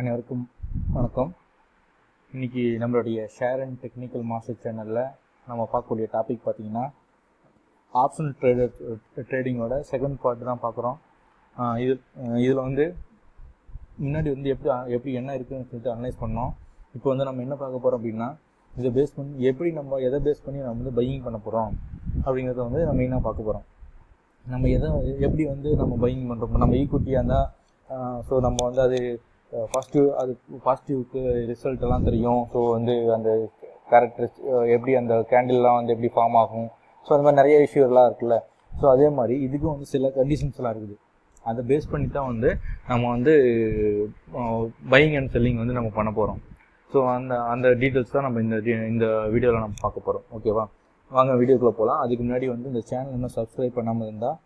அனைவருக்கும் வணக்கம். இன்றைக்கி நம்மளுடைய ஷேர் அண்ட் டெக்னிக்கல் மாஸ்டர் சேனலில் நம்ம பார்க்கக்கூடிய டாபிக் பார்த்திங்கன்னா ஆப்ஷனல் ட்ரேடிங்கோட செகண்ட் பார்ட் தான் பார்க்குறோம். இதில் வந்து முன்னாடி வந்து எப்படி என்ன இருக்குதுன்னு சொல்லிட்டு அனலைஸ் பண்ணோம். இப்போ வந்து நம்ம என்ன பார்க்க போகிறோம் அப்படின்னா, இதை பேஸ் பண்ணி எதை பேஸ் பண்ணி நம்ம வந்து பையிங் பண்ண போகிறோம் அப்படிங்கிறத வந்து நம்ம மெயினாக பார்க்க போகிறோம். நம்ம எப்படி வந்து நம்ம பையிங் பண்ணுறோம், நம்ம ஈக்குவிட்டியாக இருந்தால் ஸோ நம்ம வந்து அது பாசிட்டிவ்க்கு ரிசல்ட் எல்லாம் தெரியும். ஸோ வந்து அந்த கேரக்டர்ஸ் எப்படி அந்த கேண்டில்லாம் வந்து எப்படி ஃபார்ம் ஆகும், ஸோ அந்த மாதிரி நிறைய இஷ்யூலாம் இருக்குல்ல. ஸோ அதே மாதிரி இதுக்கும் வந்து சில கண்டிஷன்ஸ்லாம் இருக்குது. அதை பேஸ் பண்ணி தான் வந்து நம்ம வந்து பையிங் அண்ட் செல்லிங் வந்து நம்ம பண்ண போகிறோம். ஸோ அந்த டீட்டெயில்ஸ் தான் நம்ம இந்த வீடியோவில் நம்ம பார்க்க போகிறோம். ஓகேவா, வாங்க வீடியோக்குள்ளே போகலாம். அதுக்கு முன்னாடி வந்து இந்த சேனல் இன்னும் சப்ஸ்கிரைப் பண்ணாமல் இருந்தால்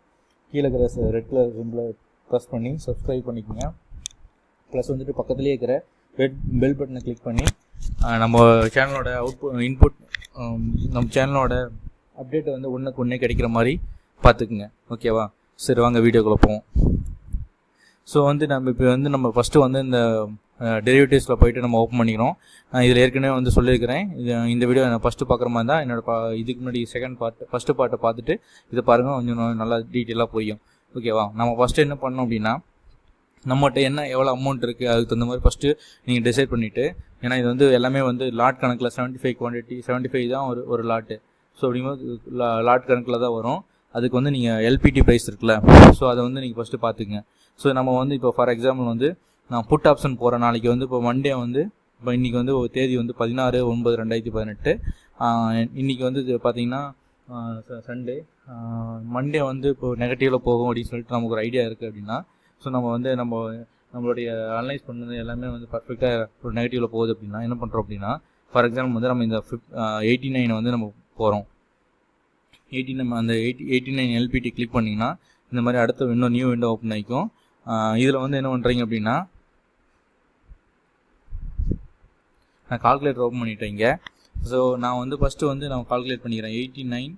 கீழே இருக்கிற ரெட் கலர் சிம்பிளை ப்ரெஸ் பண்ணி சப்ஸ்கிரைப் பண்ணிக்கோங்க. ப்ளஸ் வந்துட்டு பக்கத்துலேயே இருக்கிற பெல் பட்டனை கிளிக் பண்ணி நம்ம சேனலோட இன்புட் நம்ம சேனலோட அப்டேட்டை வந்து ஒன்றுக்கு ஒன்றே கிடைக்கிற மாதிரி பார்த்துக்குங்க. ஓகேவா, சரி வாங்க வீடியோக்குள்ளே போவோம். ஸோ வந்து நம்ம ஃபஸ்ட்டு வந்து இந்த டெரிவேட்டிவ்ஸில் போய்ட்டு நம்ம ஓப்பன் பண்ணிக்கிறோம். இதில் ஏற்கனவே வந்து சொல்லியிருக்கிறேன். இந்த வீடியோ நான் ஃபஸ்ட்டு பார்க்குற மாதிரி தான் இதுக்கு முன்னாடி ஃபஸ்ட்டு பார்ட்டை பார்த்துட்டு இதை பாருங்கள், கொஞ்சம் நல்லா டீட்டெயிலாக புரியும். ஓகேவா, நம்ம ஃபஸ்ட்டு என்ன பண்ணோம் அப்படின்னா, நம்மகிட்ட எவ்வளோ அமௌண்ட் இருக்குது அதுக்கு தகுந்த மாதிரி ஃபஸ்ட்டு நீங்கள் டிசைட் பண்ணிவிட்டு, ஏன்னா இது வந்து எல்லாமே வந்து லாட் கணக்கில் 75 குவான்டிட்டி 75 தான் ஒரு லாட்டு. ஸோ அப்படிங்கும்போது லாட் கணக்கில் தான் வரும். அதுக்கு வந்து நீங்கள் எல்பிடி ப்ரைஸ் இருக்குல்ல, ஸோ அதை வந்து நீங்கள் ஃபஸ்ட்டு பார்த்துக்குங்க. ஸோ நம்ம வந்து இப்போ ஃபார் எக்ஸாம்பிள் வந்து நான் புட் ஆப்ஷன் போகிறேன். நாளைக்கு வந்து இப்போ மண்டே வந்து இப்போ இன்றைக்கி வந்து ஒரு தேதி வந்து 16/9/2018. இன்றைக்கி வந்து இது பார்த்திங்கன்னா சண்டே. மண்டே வந்து இப்போ நெகட்டிவில் போகும் அப்படின்னு சொல்லிட்டு நமக்கு ஒரு ஐடியா இருக்குது அப்படின்னா, ஸோ நம்ம வந்து நம்மளுடைய அனலைஸ் பண்ணது எல்லாமே வந்து பர்ஃபெக்டாக ஒரு நெகட்டிவில் போகுது அப்படின்னா என்ன பண்ணுறோம் அப்படின்னா, ஃபார் எக்ஸாம்பிள் வந்து நம்ம இந்த 89 வந்து நம்ம போகிறோம். 89 எல்பிடி கிளிக் பண்ணிங்கன்னா இந்த மாதிரி அடுத்த நியூ விண்டோ ஓப்பன் ஆகிக்கும். இதில் வந்து என்ன பண்ணுறீங்க அப்படின்னா, நான் கால்குலேட்டர் ஓப்பன் பண்ணிட்டேங்க. ஸோ நான் வந்து ஃபஸ்ட்டு வந்து நான் கால்குலேட் பண்ணிக்கிறேன். 89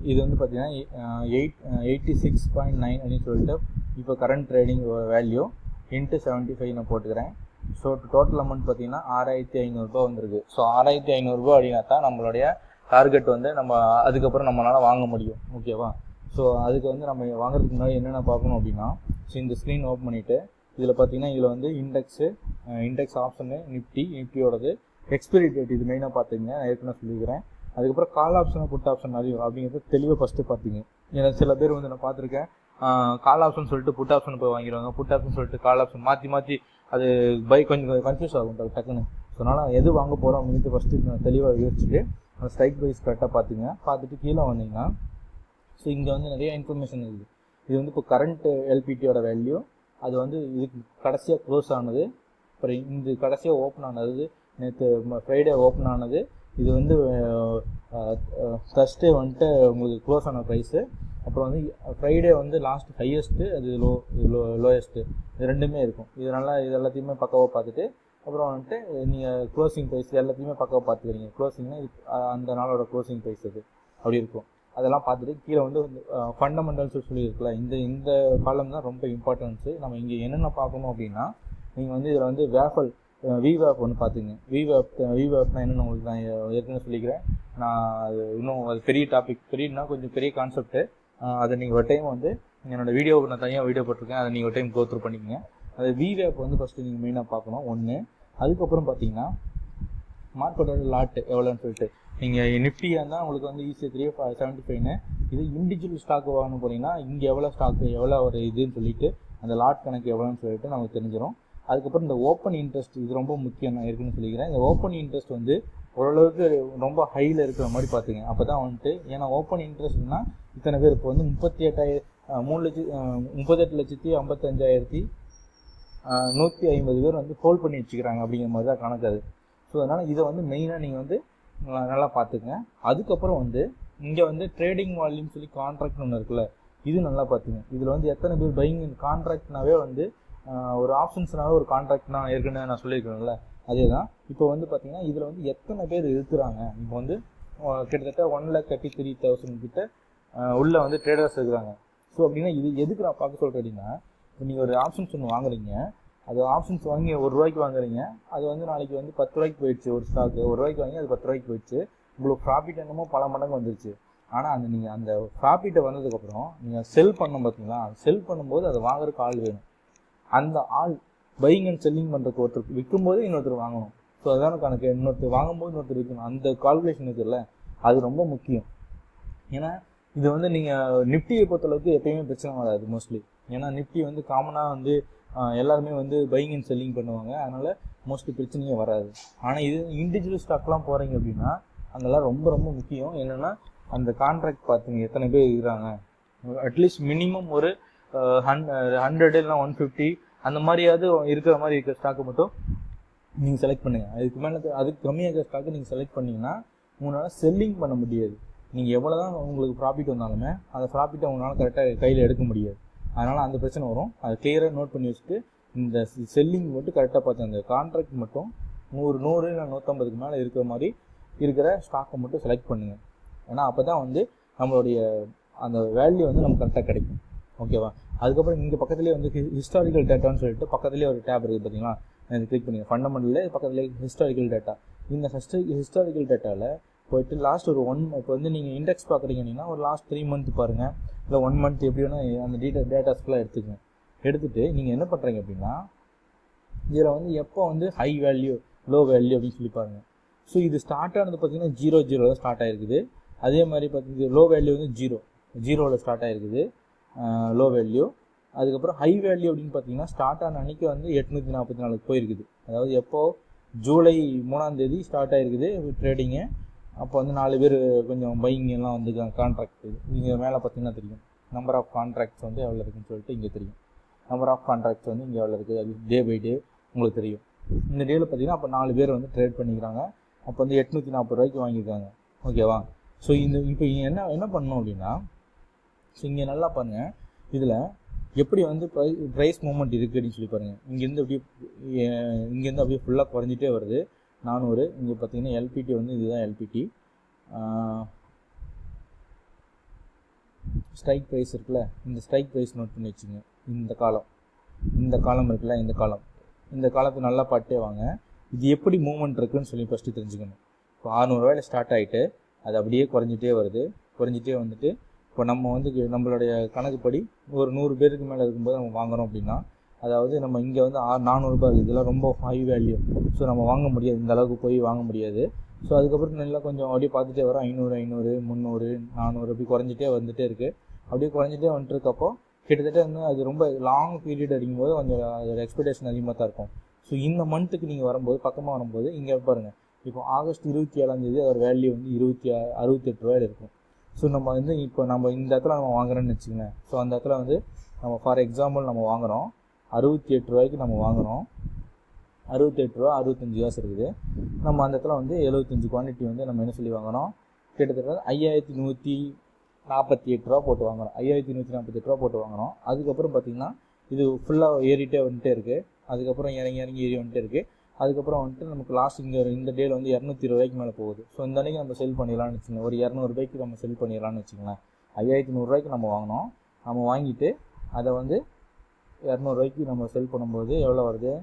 இது வந்து பார்த்தீங்கன்னா 86.9 அப்படின்னு சொல்லிட்டு இப்போ கரண்ட் ட்ரேடிங் வேல்யூ இன்ட்டு 75 நான் போட்டுக்கிறேன். ஸோ டோட்டல் அமௌண்ட் பார்த்தீங்கன்னா 6500 வந்திருக்கு. ஸோ 6500 அப்படின்னா தான் நம்மளுடைய டார்கெட் வந்து நம்ம அதுக்கப்புறம் நம்மளால் வாங்க முடியும். ஓகேவா, ஸோ அதுக்கு வந்து நம்ம வாங்குறதுக்கு முன்னாடி என்னென்ன பார்க்கணும் அப்படின்னா, ஸோ இந்த ஸ்க்ரீன் ஓப்பன் பண்ணிவிட்டு இதில் பார்த்தீங்கன்னா இதில் வந்து இண்டெக்ஸ் ஆப்ஷனு நிஃப்டியோடது எக்ஸ்பைரி டேட் இது மெயினாக பார்த்துங்க. நான் ஏற்கனவே சொல்லிக்கிறேன். அதுக்கப்புறம் கால் ஆப்ஷனை புட் ஆப்ஷன் அறியும் அப்படிங்கிறது தெளிவாக ஃபஸ்ட்டு பார்த்துங்க. ஏன்னா சில பேர் வந்து நான் பார்த்துருக்கேன், கால் ஆப்ஷன் சொல்லிட்டு புட் ஆப்ஷன் போய் வாங்கிடுவாங்க, புட் ஆப்ஷன் சொல்லிட்டு கால் ஆப்ஷன் மாற்றி அது கொஞ்சம் கன்ஃபியூஸ் ஆகும் டக்குன்னு. ஸோ அதனால் எது வாங்க போகிறோம் அப்படின்ட்டு ஃபஸ்ட்டு நான் தெளிவாக யோசிச்சுட்டு அந்த ஸ்ட்ரைக் ப்ரைஸ் கரெக்டாக பார்த்துட்டு கீழே வந்தீங்கன்னா, ஸோ இங்கே வந்து நிறைய இன்ஃபர்மேஷன் இருக்குது. இது வந்து இப்போ கரண்ட் எல்பிடியோட வேல்யூ, அது வந்து இதுக்கு கடைசியாக க்ளோஸ் ஆனது, அப்புறம் இந்த கடைசியாக ஓப்பன் ஆனது நேற்று ஃப்ரைடே ஓப்பன் ஆனது, இது வந்து தர்ஸ்டே வந்துட்டு உங்களுக்கு க்ளோஸ் ஆன ப்ரைஸு, அப்புறம் வந்து ஃப்ரைடே வந்து லாஸ்ட் ஹையஸ்ட்டு, அது லோயஸ்ட்டு, இது ரெண்டுமே இருக்கும். இது எல்லாத்தையுமே பக்காவாக பார்த்துட்டு அப்புறம் வந்துட்டு நீங்கள் க்ளோசிங் ப்ரைஸ் எல்லாத்தையுமே பக்காவாக பார்த்துக்கிறீங்க. க்ளோசிங்னா அந்த நாளோட க்ளோசிங் ப்ரைஸ் அது அப்படி இருக்கும். அதெல்லாம் பார்த்துட்டு கீழே வந்து ஃபண்டமெண்டல்ஸ் சொல்லியிருக்குல்ல, இந்த காலம் தான் ரொம்ப இம்பார்ட்டன்ஸு. நம்ம இங்கே என்னென்ன பார்க்கணும் அப்படின்னா, நீங்கள் வந்து இதில் வந்து விவேப் ஒன்று பார்த்துங்க. விவேப்னா என்னென்னு உங்களுக்கு நான் ஏற்கனவே சொல்லிக்கிறேன். நான் அது இன்னும் அது பெரிய டாபிக், கொஞ்சம் பெரிய கான்செப்ட்டு. அதை நீங்கள் ஒரு டைம் வந்து என்னோடய வீடியோவுக்கு நான் தனியாக வீடியோ போட்டிருக்கேன், அதை நீங்கள் ஒரு டைம் கோத்ரூ பண்ணிக்கங்க. அது விவேப் வந்து ஃபஸ்ட்டு நீங்கள் மெயினாக பார்க்கணும் ஒன்று. அதுக்கப்புறம் பார்த்தீங்கன்னா மார்க்கெட்டோட லாட்டு எவ்வளோன்னு சொல்லிட்டு, நீங்கள் நிஃப்டியாக இருந்தால் உங்களுக்கு வந்து ஈஸியாக 375. இது இண்டிவிஜுவல் ஸ்டாக்கு வாங்கணும் போனீங்கன்னா இங்கே எவ்வளோ ஸ்டாக்கு எவ்வளோ ஒரு இதுன்னு சொல்லிட்டு அந்த லாட் கணக்கு எவ்வளோன்னு சொல்லிட்டு நமக்கு தெரிஞ்சிடும். அதுக்கப்புறம் இந்த ஓப்பன் இன்ட்ரெஸ்ட் இது ரொம்ப முக்கியம், நான் இருக்குன்னு சொல்லிக்கிறேன். இந்த ஓப்பன் இன்ட்ரெஸ்ட் வந்து ஓரளவுக்கு ரொம்ப ஹையில் இருக்கிற மாதிரி பார்த்துங்க. அப்போ தான் வந்துட்டு, ஏன்னா ஓப்பன் இன்ட்ரெஸ்ட்னா இத்தனை பேர் இப்போ வந்து 38,55,150 பேர் வந்து ஹோல்ட் பண்ணி வச்சுக்கிறாங்க அப்படிங்கிற மாதிரி தான் கணக்கு அது. ஸோ அதனால் இதை வந்து மெயினாக நீங்கள் வந்து நல்லா பார்த்துங்க. அதுக்கப்புறம் வந்து இங்கே வந்து ட்ரேடிங் வால்யூம் சொல்லி கான்ட்ராக்ட் ஒன்று இருக்குல்ல, இது நல்லா பார்த்துங்க. இதில் வந்து எத்தனை பேர் பையிங் கான்ட்ராக்ட்னாவே வந்து ஒரு ஆப்ஷன்ஸ்னாவே ஒரு கான்ட்ராக்ட்னா ஏற்கனவே நான் சொல்லியிருக்கேன்ல, அதே தான். இப்போ வந்து பார்த்தீங்கன்னா இதில் வந்து எத்தனை பேர் இருக்கிறாங்க, இப்போ வந்து கிட்டத்தட்ட 1,33,000 கிட்ட உள்ள வந்து ட்ரேடர்ஸ் இருக்கிறாங்க. ஸோ அப்படின்னா இது எதுக்கு நான் பார்க்க சொல்கிறேன் அப்படின்னா, இப்போ நீங்கள் ஒரு ஆப்ஷன்ஸ் ஒன்று வாங்குறீங்க, அது ஆப்ஷன்ஸ் வாங்கி ₹1 வாங்குறீங்க, அது வந்து நாளைக்கு வந்து ₹10 போயிடுச்சு. ஒரு ஸ்டாக்கு ₹1 வாங்கி அது ₹10 போயிடுச்சு. உங்களுக்கு ப்ராஃபிட் என்னமோ பல மடங்கு வந்துருச்சு. ஆனால் அந்த நீங்கள் அந்த ப்ராஃபிட்டை வந்ததுக்கப்புறம் நீங்கள் செல் பண்ணணும் பார்த்தீங்களா, செல் பண்ணும்போது அதை வாங்குறதுக்கு ஆள் வேணும். அந்த ஆள் பையிங் அண்ட் செல்லிங் பண்ணுறதுக்கு ஒருத்தர் விற்கும்போது இன்னொருத்தர் வாங்கணும். ஸோ அதான கணக்கு. இன்னொருத்தர் வாங்கும்போது இன்னொருத்தர் விற்கணும். அந்த கால்குலேஷன் இருக்குல்ல, அது ரொம்ப முக்கியம். ஏன்னா இது வந்து நீங்கள் நிஃப்டியை பொறுத்தளவுக்கு எப்பயுமே பிரச்சனை வராது மோஸ்ட்லி. ஏன்னா நிஃப்டி வந்து காமனாக வந்து எல்லாருமே வந்து பையிங் அண்ட் செல்லிங் பண்ணுவாங்க, அதனால் மோஸ்ட்லி பிரச்சனையே வராது. ஆனால் இது இண்டிவிஜுவல் ஸ்டாக்லாம் போகிறீங்க அப்படின்னா அங்கெல்லாம் ரொம்ப ரொம்ப முக்கியம். என்னென்னா அந்த கான்ட்ராக்ட் பார்த்துங்க எத்தனை பேர் இருக்கிறாங்க. அட்லீஸ்ட் மினிமம் ஒரு 100 இல்லைனா 150 அந்த மாதிரியாவது இருக்கிற மாதிரி இருக்கிற ஸ்டாக்கை மட்டும் நீங்கள் செலக்ட் பண்ணுங்கள். அதுக்கு மேலே அதுக்கு கம்மியாக இருக்கிற ஸ்டாக்கை நீங்கள் செலக்ட் பண்ணிங்கன்னா உங்களால் செல்லிங் பண்ண முடியாது. நீங்கள் எவ்வளோ தான் உங்களுக்கு ப்ராஃபிட் வந்தாலுமே அந்த ப்ராஃபிட்டை உங்களால் கரெக்டாக கையில் எடுக்க முடியாது. அதனால் அந்த பிரச்சனை வரும். அதை கிளியராக நோட் பண்ணி வச்சுட்டு இந்த செல்லிங் மட்டும் கரெக்டாக பார்த்து அந்த கான்ட்ராக்ட் மட்டும் 100 இல்லை 150க்கு மேலே இருக்கிற மாதிரி இருக்கிற ஸ்டாக்கை மட்டும் செலக்ட் பண்ணுங்கள். ஏன்னா அப்போ தான் வந்து நம்மளுடைய அந்த வேல்யூ வந்து நமக்கு கரெக்டாக கிடைக்கும். ஓகேவா? அதுக்கப்புறம் இங்கே பக்கத்துலேயே வந்து ஹிஸ்டாரிக்கல் டேட்டான்னு சொல்லிட்டு பக்கத்துலேயே ஒரு டேப் இருக்குது பார்த்தீங்களா, நான் கிளிக் பண்ணி ஃபண்டமெண்டலில் பக்கத்துலேயே ஹிஸ்டாரிக்கல் டேட்டா. இந்த ஹிஸ்டாரிக்கல் டேட்டாவில் போய்ட்டு லாஸ்ட் ஒரு இப்போ வந்து நீங்கள் இண்டெக்ஸ் பார்க்குறீங்கன்னா ஒரு லாஸ்ட் 3 மந்த் பாருங்கள், இல்லை 1 மந்த் எப்படி வேணால் அந்த டேட்டாஸ்க்கெலாம் எடுத்துக்கங்க. எடுத்துகிட்டு நீங்கள் என்ன பண்ணுறீங்க அப்படின்னா இதில் வந்து எப்போ வந்து ஹை வேல்யூ லோ வேல்யூ அப்படின்னு சொல்லி பாருங்கள். ஸோ இது ஸ்டார்ட் ஆனது பார்த்தீங்கன்னா 0 தான் ஸ்டார்ட் ஆகிருக்குது. அதே மாதிரி பார்த்தீங்கன்னா லோ வேல்யூ வந்து 0வில் ஸ்டார்ட் ஆகிருக்குது லோ வேல்யூ. அதுக்கப்புறம் ஹை வேல்யூ அப்படின்னு பார்த்தீங்கன்னா ஸ்டார்ட் ஆன அன்றைக்கி வந்து 844 போயிருக்குது. அதாவது எப்போது ஜூலை 3ஆம் தேதி ஸ்டார்ட் ஆகிருக்குது ட்ரேடிங்கு. அப்போ வந்து 4 பேர் கொஞ்சம் பையிங் எல்லாம் வந்துருக்காங்க. கான்ட்ராக்ட் இங்கே மேலே பார்த்தீங்கன்னா தெரியும் நம்பர் ஆஃப் கான்ட்ராக்ட்ஸ் வந்து எவ்வளோ இருக்குன்னு சொல்லிட்டு இங்கே தெரியும். நம்பர் ஆஃப் கான்ட்ராக்ட்ஸ் வந்து இங்கே எவ்வளோ இருக்குது அது டே பை டே உங்களுக்கு தெரியும். இந்த டேயில் பார்த்தீங்கன்னா அப்போ 4 பேர் வந்து ட்ரேட் பண்ணிக்கிறாங்க. அப்போ வந்து ₹840 வாங்கியிருக்காங்க. ஓகேவா? ஸோ இப்போ என்ன பண்ணணும் அப்படின்னா, ஸோ இங்கே நல்லா பாருங்கள், இதில் எப்படி வந்து ப்ரைஸ் மூவ்மெண்ட் இருக்குது அப்படின்னு சொல்லி பாருங்கள். இங்கேருந்து அப்படியே ஃபுல்லாக குறைஞ்சிட்டே வருது 400. இங்கே பார்த்தீங்கன்னா எல்பிடி வந்து இதுதான் எல்பிடி. ஸ்ட்ரைக் ப்ரைஸ் இருக்குல்ல, இந்த ஸ்ட்ரைக் ப்ரைஸ் நோட் பண்ணி வச்சுங்க. இந்த காலம் இருக்குல்ல, இந்த காலத்தை நல்லா பாட்டே வாங்க. இது எப்படி மூவ்மெண்ட் இருக்குன்னு சொல்லி ஃபஸ்ட்டு தெரிஞ்சுக்கணும். இப்போ ₹600 ஸ்டார்ட் ஆகிட்டு அது அப்படியே குறைஞ்சிட்டே வந்துட்டு இப்போ நம்ம வந்து நம்மளுடைய கணக்குப்படி ஒரு 100 பேருக்கு மேலே இருக்கும்போது நம்ம வாங்குகிறோம் அப்படின்னா, அதாவது நம்ம இங்கே வந்து ₹400 இருக்குது. இதெல்லாம் ரொம்ப ஹை வேல்யூ. ஸோ நம்ம வாங்க முடியாது, இந்த அளவுக்கு போய் வாங்க முடியாது. ஸோ அதுக்கப்புறம் நல்லா கொஞ்சம் அப்படியே பார்த்துட்டே வரோம். 500, 300, 400 அப்படி குறைஞ்சிட்டே வந்துகிட்டே இருக்குது. அப்படியே குறைஞ்சிட்டே வந்துட்டுருக்கப்போ கிட்டத்தட்ட வந்து அது ரொம்ப லாங் பீரியட் அடிக்கும்போது கொஞ்சம் அதோட எக்ஸ்பெக்டேஷன் அதிகமாக தான் இருக்கும். ஸோ இந்த மந்த்துக்கு நீங்கள் பக்கமாக வரும்போது இங்கே பாருங்கள், இப்போ ஆகஸ்ட் 27ஆம் தேதி அதோட வேல்யூ வந்து ₹68 இருக்கும். ஸோ நம்ம இந்த இடத்துல நம்ம வாங்குறோன்னு வச்சுக்கோங்களேன். ஸோ அந்த இடத்துல வந்து நம்ம ஃபார் எக்ஸாம்பிள் நம்ம வாங்குகிறோம் ₹68 நம்ம வாங்குகிறோம். ₹68 65 இருக்குது. நம்ம அந்த இடத்துல வந்து 75 குவான்டிட்டி வந்து நம்ம என்ன சொல்லி வாங்குகிறோம், கிட்டத்தட்ட ₹5148 போட்டு வாங்குகிறோம். ₹5148 போட்டு வாங்குகிறோம். அதுக்கப்புறம் பார்த்திங்கன்னா இது ஃபுல்லாக ஏறிட்டே வந்துட்டே இருக்குது. அதுக்கப்புறம் இறங்கி ஏறி வந்துட்டே இருக்குது. அதுக்கப்புறம் வந்துட்டு நமக்கு லாஸ்ட் இந்த டேயில் வந்து ₹220 மேலே போகுது. ஸோ இந்த அன்றைக்கி நம்ம செல் பண்ணிடலாம்னு வச்சுக்கோங்க. ஒரு ₹200 நம்ம செல் பண்ணிடலாம்னு வச்சுக்கோங்களேன். ₹5100 நம்ம வாங்கினோம். நம்ம வாங்கிட்டு அதை வந்து ₹200 நம்ம செல் பண்ணும்போது எவ்வளோ வருது,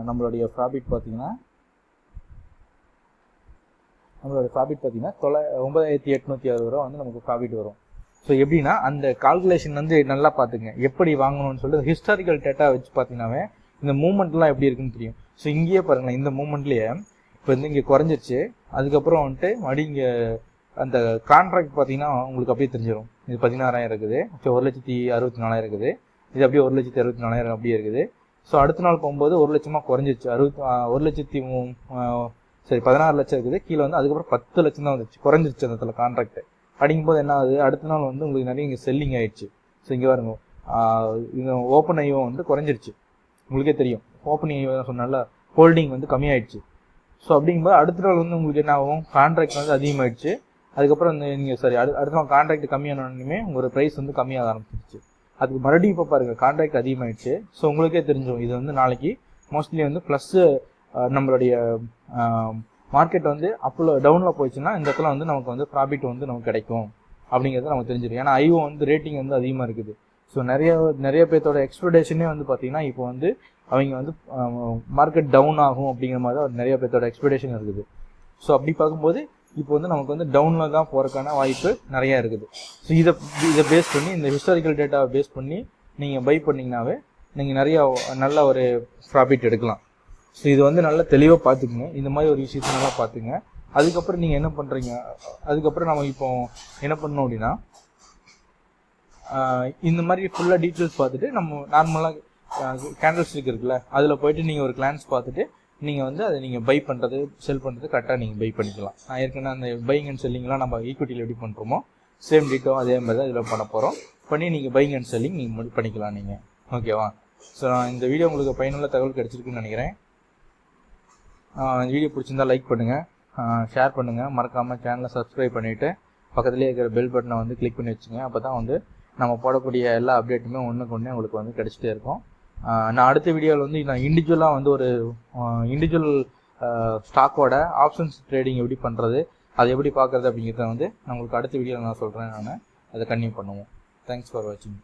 நம்மளுடைய ப்ராஃபிட் பார்த்திங்கன்னா 9860 வந்து நமக்கு ப்ராஃபிட் வரும். ஸோ எப்படின்னா அந்த கால்குலேஷன் வந்து நல்லா பார்த்துங்க, எப்படி வாங்கணும்னு சொல்லிட்டு ஹிஸ்டாரிக்கல் டேட்டா வச்சு பார்த்தீங்கன்னாவே இந்த மூவ்மெண்ட்லாம் எப்படி இருக்குன்னு தெரியும். ஸோ இங்கேயே பாருங்களேன், இந்த மூவ்மெண்ட்லேயே இப்போ வந்து இங்கே குறைஞ்சிருச்சு. அதுக்கப்புறம் வந்துட்டு மறுபடியும் இங்கே அந்த கான்ட்ராக்ட் பார்த்தீங்கன்னா உங்களுக்கு அப்படியே தெரிஞ்சிடும். இது 16,000 இருக்குது. ஸோ 1,64,000 இருக்குது. இது அப்படியே 1,64,000 அப்படியே இருக்குது. ஸோ அடுத்த நாள் போகும்போது 1 லட்சமாக குறைஞ்சிருச்சு. 16 லட்சம் இருக்குது கீழே வந்து. அதுக்கப்புறம் 10 லட்சம் தான் வந்துச்சு, குறைஞ்சிருச்சு அந்த இடத்துல கான்ட்ராக்ட். அடிக்கும்போது என்ன ஆகுது, அடுத்த நாள் வந்து உங்களுக்கு நிறைய இங்கே செல்லிங் ஆகிடுச்சு. ஸோ இங்கே பாருங்க, இங்கே ஓப்பன் ஐயோ வந்து குறைஞ்சிருச்சு. உங்களுக்கே தெரியும், ஓப்பன் ஐயோ சொன்னால ஹோல்டிங் வந்து கம்மியாயிடுச்சு. ஸோ அப்படிங்கும்போது அடுத்த நாள் வந்து உங்களுக்கு என்ன ஆகும், கான்ட்ராக்ட் வந்து அதிகமாகிடுச்சு. அதுக்கப்புறம் நீங்கள் அடுத்த நாள் கான்ட்ராக்ட் கம்மியானோடனே உங்களோட ப்ரைஸ் வந்து கம்மியாக ஆரம்பிச்சிருச்சு. அதுக்கு மறுபடியும் இப்போ பாருங்கள் கான்ட்ராக்ட் அதிகமாகிடுச்சு. ஸோ உங்களுக்கே தெரிஞ்சிடும் இது வந்து நாளைக்கு மோஸ்ட்லி வந்து ப்ளஸ்ஸு நம்மளுடைய மார்க்கெட் வந்து அப்பில் டவுனில் போயிடுச்சுன்னா இந்த இடத்துல வந்து நமக்கு வந்து ப்ராஃபிட் வந்து நமக்கு கிடைக்கும் அப்படிங்கிறது நமக்கு தெரிஞ்சிடும். ஏன்னா ஐஓ வந்து ரேட்டிங் வந்து அதிகமாக இருக்குது. ஸோ நிறைய பேர்த்தோட எக்ஸ்பெக்டேஷனே வந்து பார்த்தீங்கன்னா இப்போ வந்து அவங்க வந்து மார்க்கெட் டவுன் ஆகும் அப்படிங்கிற மாதிரி தான் நிறைய பேர்த்தோட எக்ஸ்பெக்டேஷன் இருக்குது. ஸோ அப்படி பார்க்கும்போது இப்போ வந்து நமக்கு வந்து டவுனில் தான் போகிறதுக்கான வாய்ப்பு நிறையா இருக்குது. ஸோ இதை பேஸ் பண்ணி இந்த ஹிஸ்டாரிக்கல் டேட்டாவை பேஸ் பண்ணி நீங்கள் பை பண்ணிங்கனாவே நீங்கள் நிறையா நல்ல ஒரு ப்ராஃபிட் எடுக்கலாம். ஸோ இது வந்து நல்லா தெளிவாக பார்த்துக்குங்க. இந்த மாதிரி ஒரு விஷயத்தை நல்லா பார்த்துங்க. அதுக்கப்புறம் நீங்கள் என்ன பண்ணுறீங்க, அதுக்கப்புறம் நம்ம இப்போ என்ன பண்ணோம் அப்படின்னா இந்த மாதிரி ஃபுல்லாக டீட்டெயில்ஸ் பார்த்துட்டு நம்ம நார்மலாக கேண்டல்ஸ்டிக் இருக்குல்ல அதில் போயிட்டு நீங்கள் ஒரு கிளான்ஸ் பார்த்துட்டு நீங்கள் வந்து அதை நீங்கள் பை பண்ணுறது செல் பண்ணுறது கரெக்டாக நீங்கள் பை பண்ணிக்கலாம். நான் ஏற்கனவே அந்த பையிங் அண்ட் செல்லிங்லாம் நம்ம ஈக்விட்டியில் எப்படி பண்ணுறோமோ சேம் டீட்டோ அதே மாதிரி தான் இதில் பண்ண போகிறோம். பண்ணி நீங்கள் பையிங் அண்ட் செல்லிங் நீங்கள் பண்ணிக்கலாம் நீங்கள். ஓகேவா? ஸோ நான் இந்த வீடியோ உங்களுக்கு பயனுள்ள தகவல் கிடச்சிருக்குன்னு நினைக்கிறேன். இந்த வீடியோ பிடிச்சிருந்தால் லைக் பண்ணுங்கள், ஷேர் பண்ணுங்கள், மறக்காமல் சேனலை சப்ஸ்கிரைப் பண்ணிவிட்டு பக்கத்துலேயே இருக்கிற பெல் பட்டனை வந்து கிளிக் பண்ணி வச்சுங்க. அப்போ தான் வந்து நம்ம போடக்கூடிய எல்லா அப்டேட்டுமே ஒன்றுக்கு ஒன்று உங்களுக்கு வந்து கிடச்சிட்டே இருக்கும். நான் அடுத்த வீடியோவில் வந்து நான் இண்டிவிஜுவலாக வந்து ஒரு இண்டிவிஜுவல் ஸ்டாக்கோட ஆப்ஷன்ஸ் ட்ரேடிங் எப்படி பண்ணுறது, அதை எப்படி பார்க்குறது அப்படிங்கிறத வந்து நான் உங்களுக்கு அடுத்த வீடியோவில் நான் சொல்கிறேன். நான் அதை கன்டினியூ பண்ணுவோம். தேங்க்ஸ் ஃபார் வாட்சிங்.